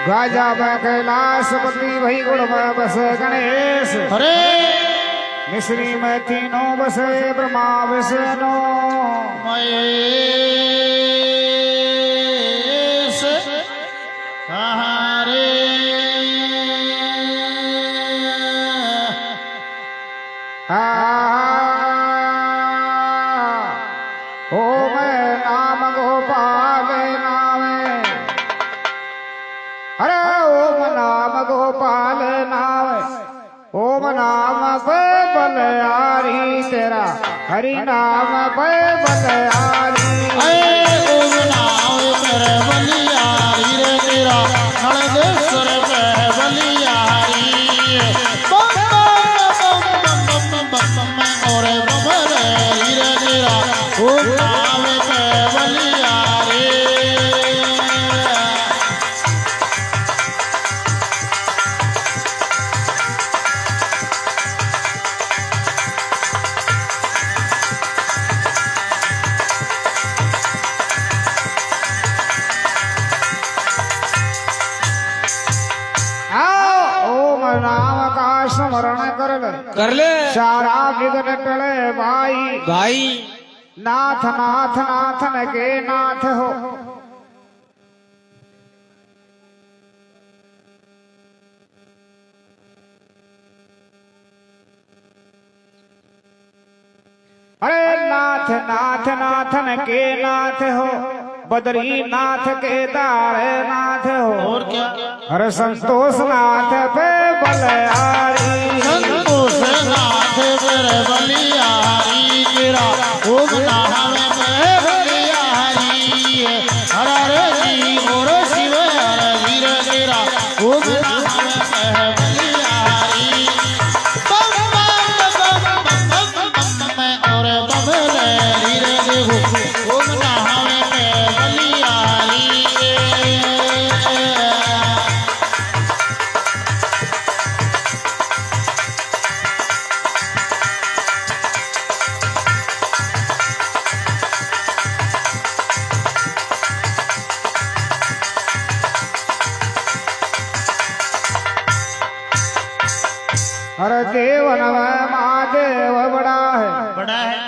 Gaza में कैलाशपति वही गुण में बसे गणेश हरे मिश्री में तीनों बसे ब्रह्मा विष्णु महेश हरे ओम नाम गोपाल नामे अरे ओम नाम गोपाल नामे ओम नाम पे बलियारी तेरा हरि नाम पे बलियारी ओम नाम पर बलियारी रे तेरा नळदेश्वर पे बलियारी और बबली रे तेरा ओम नाम पे बलियारी ओम नाम का स्मरण कर ले सारा विघ्न टले भाई भाई नाथ नाथ नाथन के नाथ हो अरे नाथ नाथ नाथन के नाथ हो बद्रीनाथ केदार नाथ हो और क्या अरे संतोष नाथ पे बलियारी संतोष नाथ पर बलियारी तेरा ओम नाम पे बलियारी हर हर जी और शिव हर वीर तेरा ओम नाम पे बलियारी बम बम बम बम बम और बबले वीर देव ओम नाम पे बलियारी अरे देवन में महादेव बड़ा है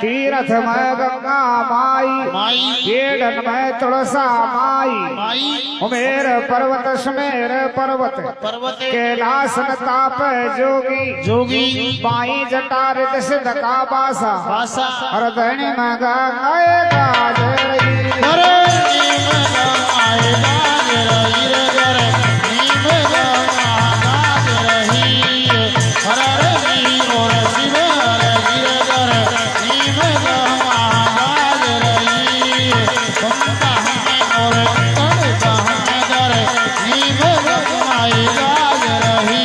तीर्थ में गंगा माई माई पेड़न में तुलसा माई माई उमेर पर्वत सुमेर पर्वत पर्वत कैलाश ताप जोगी जोगी बाई जटारित सिद्ध का बासा भाषा हर धनी में गंगाए गाजरी हरे नीम गंगाए गाज रही रे रे नीम गंगा गाज रही हर हर जी और शिव हर वीर रे नीम गंगा गाज रही गंगा हमें और गंगा हमें रे नीम गंगाए गाज रही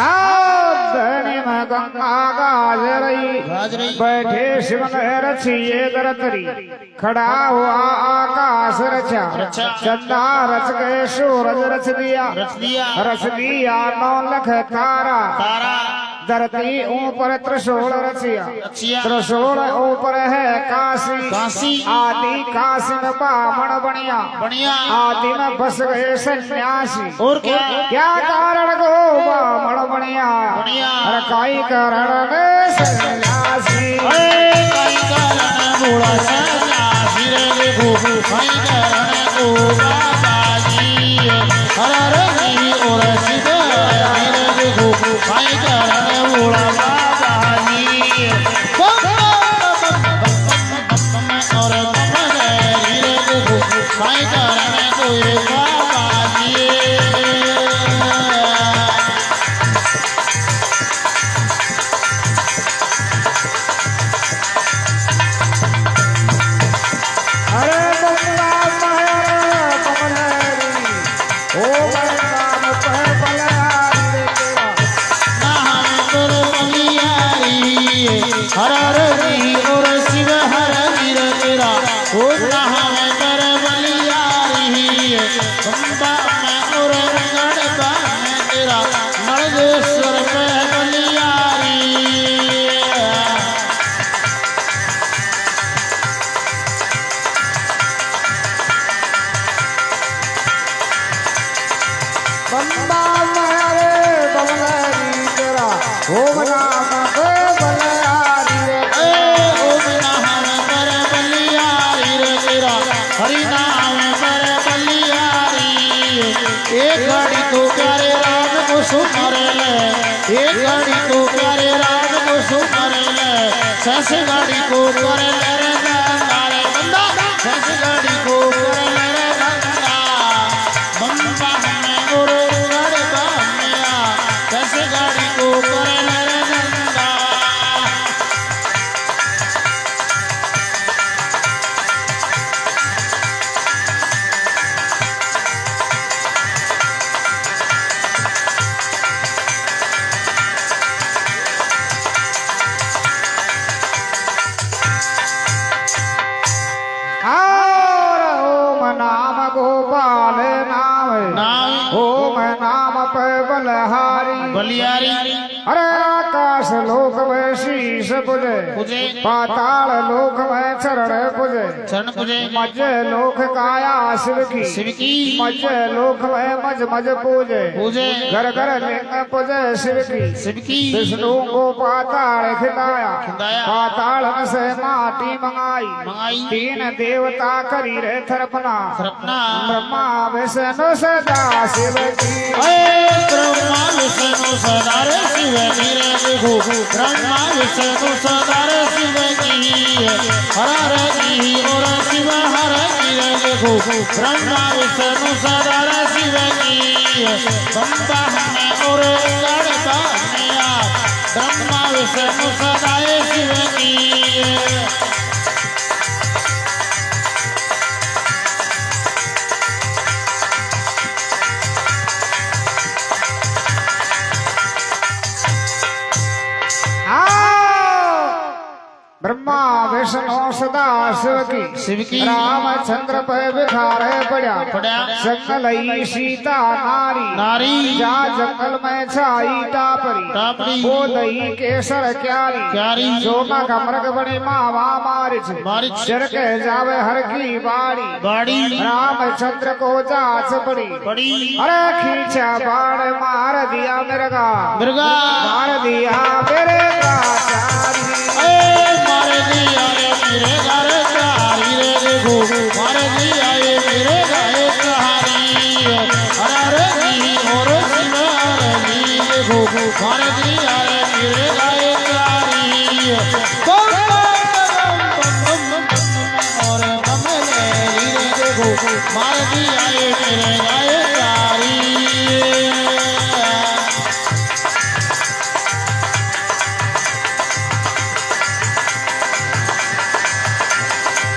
धनी में गंगा गाज रही बैठे शिव रचिए गरतरी खड़ा हुआ आकाश रचा चंदा रच गए सूरज रच दिया रच दिया 9 लख तारा धरती ऊपर त्रिशूल रचिया त्रिशूल ऊपर है काशी आदि काशी में बामण बनिया आदि में बस गए सन्यासी और क्या कारण गो बामण बनिया अरे काई कारण सन्यासी कई कारण बूढ़ा सन्यासी रे भूभू कई कारण को बाबाजी हर हर जी और शिव रे भूभू कई कारण बूढ़ा बाबाजी और रे भूभू कई कारण कोई बाबाजी अरे गंगा माया कमलेरी ओम नाम पे बलियारी तेरा नाम पर बलियारी हर हर जी और शिव हर वीर तेरा ओ नाम पर बलियारी गंगा में और गण सुमरे ले एक गाड़ी को प्यारे राम को सुमरे ले सस गाड़ी को करे ले रे नारे बंदा सस गाड़ी को करे ले रे बंदा बंदा हमें और गाड़ी बामिया सस गाड़ी को करे ले रे बंदा और ओम नाम गोपाल नाम नाम ओम नाम पे बलहारी बलियारी अरे आकाश लोक में शीश पुजे पूजे पाताल लोक में चरण पुजे चरण पूजे मध्य लोक काया शिव की शिव की मध्य लोक में मज मज पूजे पूजे घर घर लिंग पूजे शिव की शिव की विष्णु को पाताल खिलाया खिलाया। पाताल से माटी मंगाई मंगाई। तीन देवता करी रे थरपना सरपना ब्रह्मा विष्णु सदा शिव की ब्रह्मा विष्णु सदा रे शिव की रे देखो ब्रह्मा विष्णु सदा रे शिव की हर हर की और शिव हर की रे देखो ब्रह्मा विष्णु सदा रे शिव की बंदा हमें और लड़ता मिया ब्रह्मा विष्णु सदा रे शिव की ब्रह्मा विष्णु सदा शिव की रामचंद्र पे बिखारे पड़ा जंगल सीता नारी जा जंगल में छाई टापरी वो दही केसर क्यारी सोना का मृग बड़ी मावा मारिच जर के जावे हर की बाड़ी रामचंद्र को जांच पड़ी अरे खींचा बाण मार दिया मिर्गा मार दिया मेरे मारे दिया रे मेरे घर चारी रे देखो मारे दिया ये मेरे गाए कहानी हरे नी और शिवारे नी देखो मारे दिया रे मेरे गाए कहानी और बमले रे देखो मारे दिया ये मेरे गाए कहानी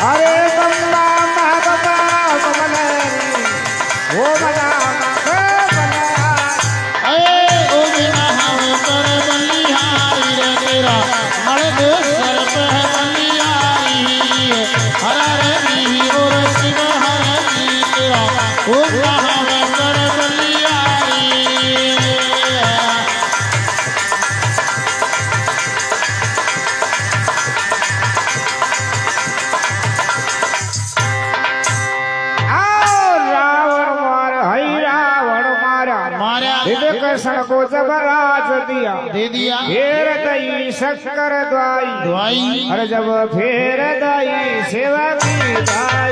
अरे बम्बा महबा कमलेरी वो बना ओ बिना हम पर बलिहारी रे तेरा मर्द सर पे बलिहारी हर री और शिव हर री तेरा ओ हम पर बलिहारी कृष्ण को जब राज दिया दे दिया फेर दई शक्कर दवाई और जब फेर दई सेवा की दाई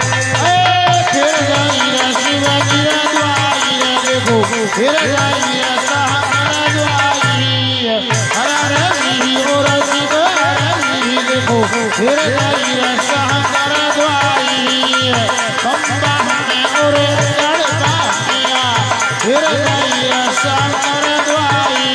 फिर जाई शिव की दवाई देखो फिर जाई सहकर दवाई हर री और शिव हर री देखो फिर जाई सहकर दवाई बंदा हमें और लड़ता मिया फिर जाई सहकर दवाई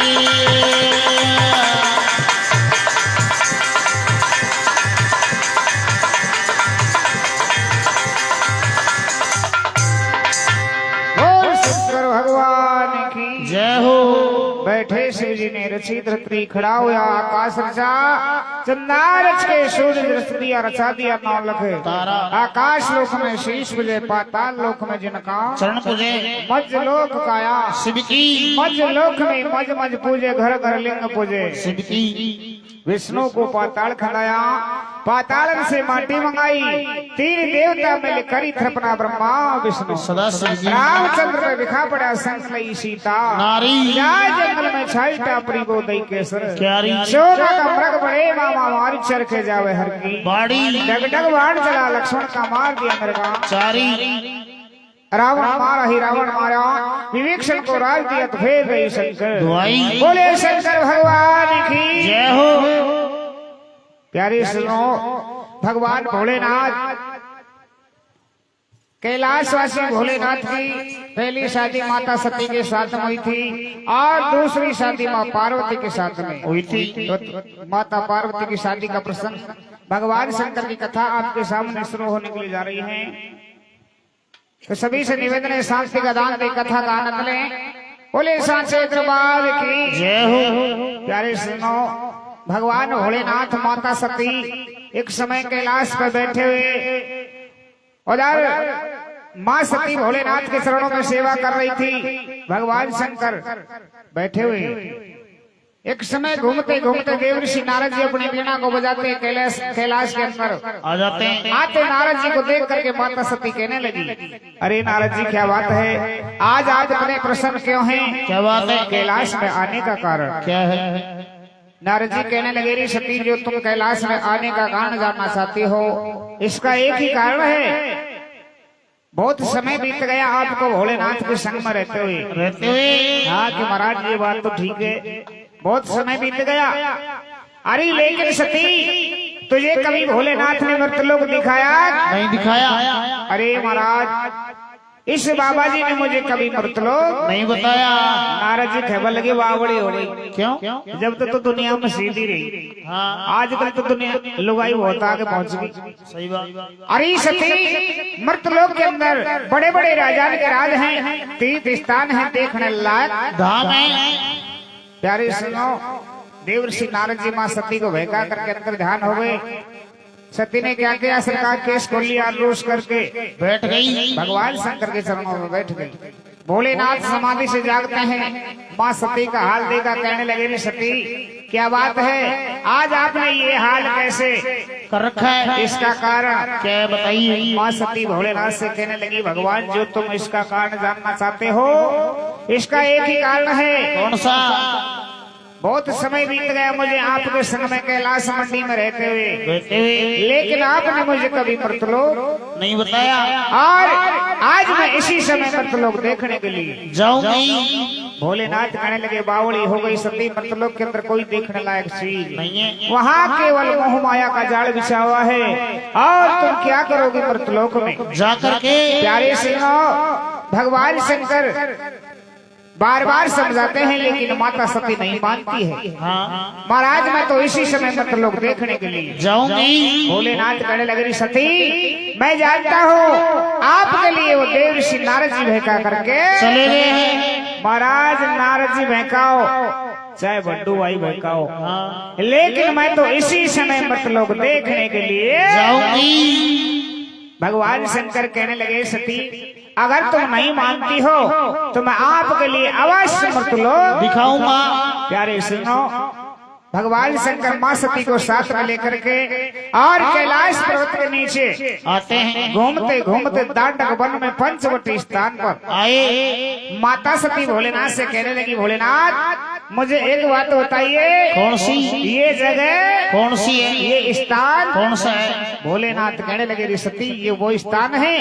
शंकर भगवान की जय हो। बैठे शिव जी ने रची धरती खड़ा हुआ आकाश रचा चंदा रच के सूर्य रच दिया रचा दिया नौ लखे तारा आकाश लोक में शीश पूजे पाताल लोक में जिनका चरण पूजे मध्य लोक काया शिव की मध्य लोक में मज मज पूजे घर घर लिंग पूजे शिव की विष्णु को पाताल खड़ाया पाताल से माटी मंगाई तीन देवता मिल करी थपना ब्रह्मा विष्णु सदा शिव की रामचंद्र पे दिखा पड़ा संकलई सीता नारी जाय जंगल में छाई टापरी गो दई केसर क्यारी शोभा का मृग बड़े मामा मारी चर के जावे हर की बाड़ी डग डग बाण चला लक्ष्मण का मार दिया मृगा चारी रावण मारा ही रावण मारा, विभीषण को राज दिया तो फिर गई शंकर। दुआई बोले शंकर भगवान की जय हो। प्यारे सुनो, भगवान भोलेनाथ कैलाशवासी भोलेनाथ की पहली शादी माता सती के साथ में हुई थी और दूसरी शादी माँ पार्वती के साथ में हुई थी। तो माता पार्वती की शादी का प्रसंग भगवान शंकर की कथा आपके सामने शुरू होने के लिए जा रही है। तो सभी से निवेदन है, शांति का दान दे, कथा का आनंद लें। बोले सांचे दरबार की जय हो। प्यारे सुनो, भगवान भोलेनाथ माता सती एक समय कैलाश पर बैठे हुए उधर माँ सती भोलेनाथ के चरणों में सेवा कर रही थी। भगवान शंकर बैठे हुए एक समय घूमते घूमते देवर्षि नारद जी अपनी वीणा को बजाते कैलाश के अंदर आ जाते हैं। आते नारद जी को देख करके माता सती कहने लगी, अरे नारद जी क्या बात है, आज आप इतने प्रसन्न क्यों हैं? क्या बात है? कैलाश में आने का कारण क्या है? नारद जी कहने लगे, रे सती, जो तुम कैलाश में आने का कारण जानना चाहती हो, इसका एक ही कारण है। बहुत समय बीत गया आपको भोलेनाथ के संग में रहते हुए। हाँ कि महाराज ये बात तो ठीक है, बहुत समय बीत गया। अरे लेकिन सती, तुझे कभी भोलेनाथ ने मृतलोक दिखाया? नहीं दिखाया। अरे महाराज, इस बाबा जी ने मुझे कभी मृतलोक नहीं बताया। नारद जी खबर लगे, बावड़ी हो गई। क्यों? जब तक तो दुनिया में सीधी रही, हाँ आजकल तो दुनिया लुगाई बहुत आगे पहुंच गई। सही बात। अरे सती, मृतलोक के अंदर बड़े बड़े राजा के राज हैं, तीर्थ स्थान है, देखने लायक धाम है। प्यारे सुनो, देवर्षि नारद जी माँ सती को बहका करके अंदर ध्यान हो गए। सती ने क्या किया, सरकार केस खोल लिया, रोष करके बैठ गई। भगवान शंकर के चरणों में बैठ गई। भोलेनाथ समाधि से जागते हैं, माँ सती का हाल देखा, कहने लगे, रे सती क्या बात है, आज आपने ये हाल कैसे कर रखा है? इसका कारण क्या है बताइए। माँ सती भोलेनाथ से कहने लगी, भगवान जो तुम इसका कारण जानना चाहते हो, इसका एक ही कारण है। कौन सा? बहुत समय बीत गया मुझे आपके संग में कैलाश मंडी में रहते हुए, हुए लेकिन आपने मुझे कभी मृतलोक नहीं बताया। और आज मैं इसी समय मृतलोक देखने के लिए जाऊंगी। भोलेनाथ कहने लगे, बावड़ी हो गई सती, मृतलोक के अंदर कोई देखने लायक चीज नहीं है। वहाँ केवल मोह माया का जाल बिछा हुआ है, और तुम क्या करोगे मृतलोक में जाकर के? प्यारे सुनो, भगवान शंकर बार बार समझाते हैं, लेकिन माता सती नहीं मानती है। हाँ महाराज मैं तो इसी समय मृतलोक देखने के लिए जाऊंगी। भोलेनाथ कहने लगे, सती मैं जानता हूँ आपके लिए वो देवर्षि नारद जी बहका करके चले गए हैं। महाराज नारद जी बहकाओ चाहे बड्डू भाई बहकाओ, हाँ लेकिन मैं तो इसी समय मृतलोक देखने के लिए जाऊंगी। भगवान शंकर कहने लगे, सती अगर तुम नहीं मानती हो तो मैं आपके लिए अवश्य मृतलोक दिखाऊंगा। प्यारे सुनो, भगवान शंकर माँ सती को साथ में लेकर के और कैलाश पर्वत के नीचे आते हैं। घूमते घूमते दांडक वन में पंचवटी स्थान पर आए। माता सती भोलेनाथ से कहने लगी, भोलेनाथ मुझे एक बात बताइए, कौन सी? ये जगह कौन सी है? ये स्थान कौन सा है? भोलेनाथ कहने लगे, रे सती ये वो स्थान है,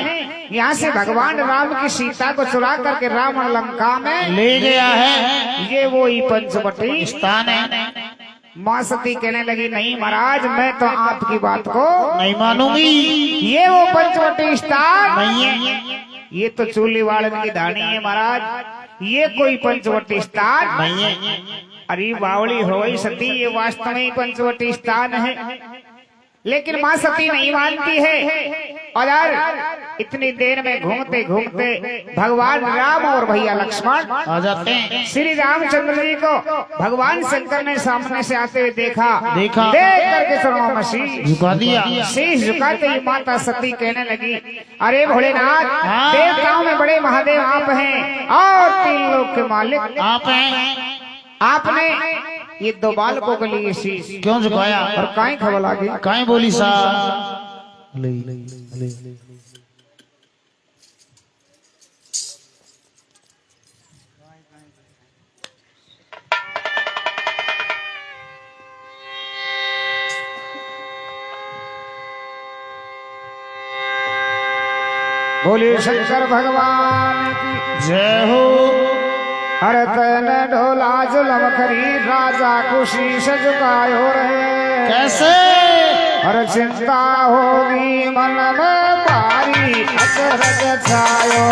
यहाँ से भगवान राम की सीता को चुरा करके रावण लंका में ले गया है। ये वो ही पंचवटी स्थान है। माँ सती कहने लगी, नहीं महाराज मैं तो आपकी बात को नहीं मानूंगी। ये वो पंचवटी स्थान नहीं है। ये तो चूली वालन की धानी है महाराज, ये कोई पंचवटी स्थान नहीं है। अरे बावली हो गई सती, ये वास्तव में पंचवटी स्थान है, लेकिन माँ सती नहीं मानती है। और यार इतनी देर में घूमते घूमते भगवान राम और भैया लक्ष्मण आ जाते हैं। श्री रामचंद्र जी को भगवान शंकर ने सामने से आते हुए देखा। देख करके चरणों में शीश झुका दिया। शीश झुकाते ही माता सती कहने लगी, अरे भोलेनाथ हाँ। देवताओं में बड़े महादेव आप हैं और 3 लोक के मालिक आप हैं। आपने ये 2 बालकों के लिए शीश क्यों झुकाया? और काई खबर लागी? काई बोली सा? बोले शंकर भगवान की जय हो। अरे तैने ढोला जुलम करी राजा को शीश झुकायो रे कैसे? अरे चिंता होगी मन में भारी अचरज छायो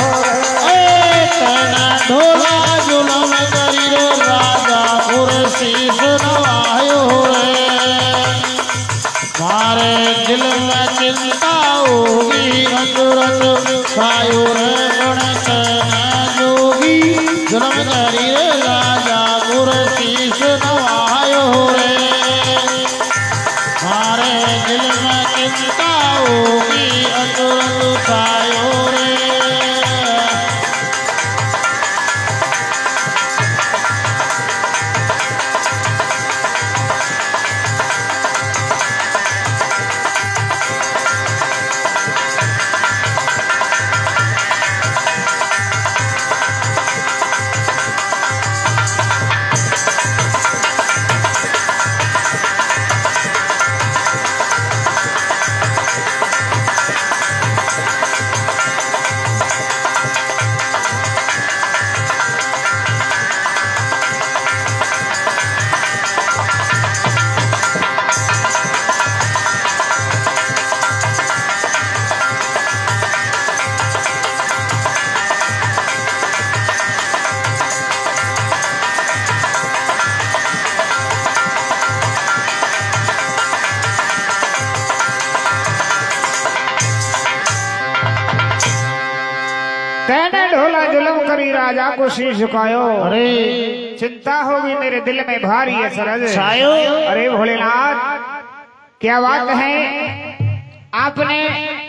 रे तेना ढोला जुलम करी रे राजा शीश नवायो रे मारे दिल में चिंता होगी अचरज छायो रे गणेश जोगी जुलम करी रे राजा शीश नवायो रे मारे दिल में चिंता होगी अचरज छायो रे। तैने ढोला जुलम करी राजा को शीश झुकायो अरे चिंता होगी मेरे दिल में भारी अचरज छायो। अरे भोलेनाथ क्या बात है आपने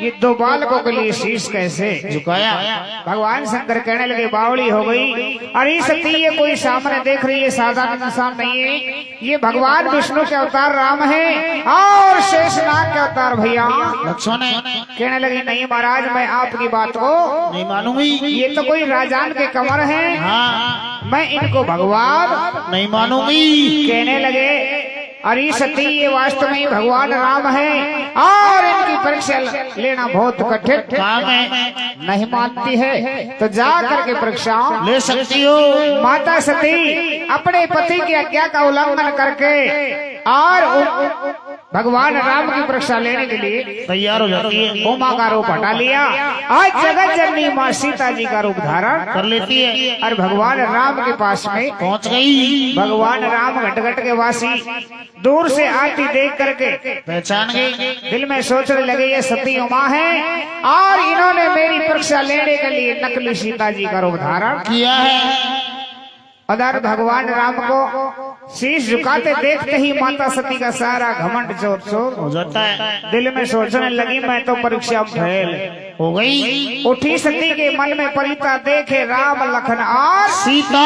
ये दो बालकों के लिए शीश कैसे झुकाया? भगवान शंकर कहने लगे बावली हो गई। अरे सती ये कोई सामने देख रही है साधारण इंसान नहीं है, ये भगवान विष्णु के अवतार राम है और शेषनाग के अवतार भैया लक्ष्मण है। कहने लगी नहीं महाराज मैं आपकी बात को नहीं मानूंगी। ये तो कोई राजान के कमर है, हाँ मैं इनको भगवान नहीं मानूंगी। कहने लगे अरे सती ये वास्तव में भगवान राम है और इनकी परीक्षा लेना बहुत कठिन काम है, नहीं मानती है तो जा करके परीक्षा ले सकती हो। माता सती अपने पति की आज्ञा का उल्लंघन करके और भगवान राम की परीक्षा लेने के लिए तैयार हो जाती है, उमा का रूप हटा लिया। आज जगत जननी माँ सीता जी का रूप धारण कर लेती है और भगवान राम के पास में पहुंच गई। भगवान राम घटघट के वासी दूर से आती देख करके पहचान गई। दिल में सोचने लगे ये सती उमा है और इन्होंने मेरी परीक्षा लेने के लिए नकली सीता जी का रूप धारण किया है। उधर भगवान राम को शीश झुकाते देखते ही माता सती का सारा घमंड चोर चोर हो जाता है। दिल में सोचने लगी मैं तो परीक्षा फेल हो गई। उठी सती के मन में परिता देखे राम लखन और सीता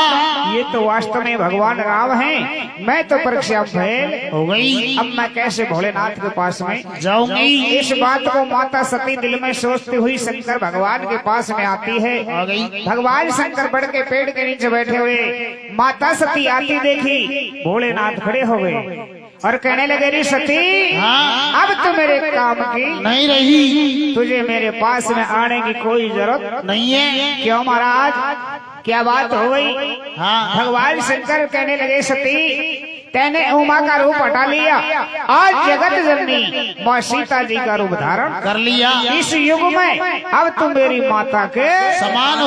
ये तो वास्तव में भगवान राम हैं, मैं तो परीक्षा फेल हो गई। अब मैं कैसे भोलेनाथ के पास में जाऊंगी। इस बात को माता सती दिल में सोचती हुई शंकर भगवान के पास में आती है। आ गई। भगवान शंकर बड़ के पेड़ के नीचे बैठे हुए माता सती आती देखी, भोलेनाथ खड़े हो गए और कहने लगे रे सती हाँ। अब तो मेरे काम की नहीं रही। तुझे मेरे पास में आने की कोई जरूरत नहीं है। क्यों महाराज क्या बात हो गई? हाँ भगवान शंकर कहने लगे सती तेने उमा का रूप हटा लिया, आज जगत जननी माँ सीता जी का रूप धारण कर लिया। इस युग में अब तुम मेरी माता के समान